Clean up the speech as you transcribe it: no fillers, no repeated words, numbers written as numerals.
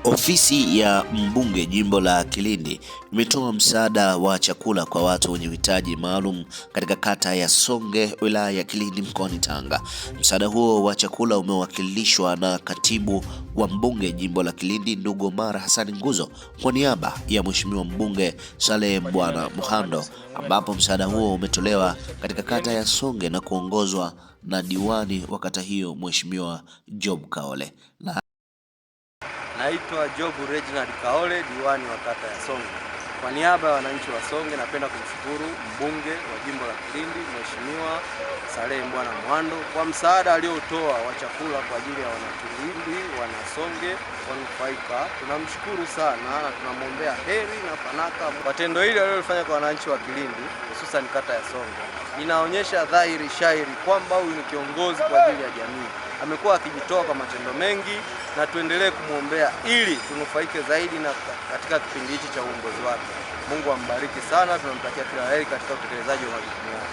Ofisi ya mbunge jimbo la Kilindi imetoa msaada wa chakula kwa watu wenye uhitaji maalum katika kata ya Songe, wilaya ya Kilindi, mkoani Tanga. Msaada huo wa chakula umewakilishwa na katibu wa mbunge jimbo la Kilindi, ndugu Omar Hassan Nguzo, kwa niaba ya mheshimiwa mbunge Saleh Bwana Muhando, ambapo msaada huo umetolewa katika kata ya Songe na kuongozwa na diwani wa kata hiyo, mheshimiwa Job Kaole. Naitwa Job Reginald Kaole, diwani wa kata ya Songe. Kwa niaba ya wananchi wa Songe, napenda kumshukuru mbunge wa jimbo la Kilindi, Mheshimiwa Saleh Bwana Muhando, kwa msaada aliotoa wa chakula kwa ajili ya wanakilindi, wanasonge wanufaika. Tunamshukuru sana na tunamwombea heri na fanaka kwa tendo hili alilofanya kwa wananchi wa Kilindi, hususan kata ya Songe. Inaonyesha dhahiri shairi kwamba huyu ni kiongozi kwa ajili ya jamii. Amekuwa akijitoa kwa matendo mengi na tuendelee kumwombea ili tunufaike zaidi na katika kipindi hichi cha uongozi wake. Mungu ambariki sana, tunamtakia kila heri katika utekelezaji wa majukumu yake.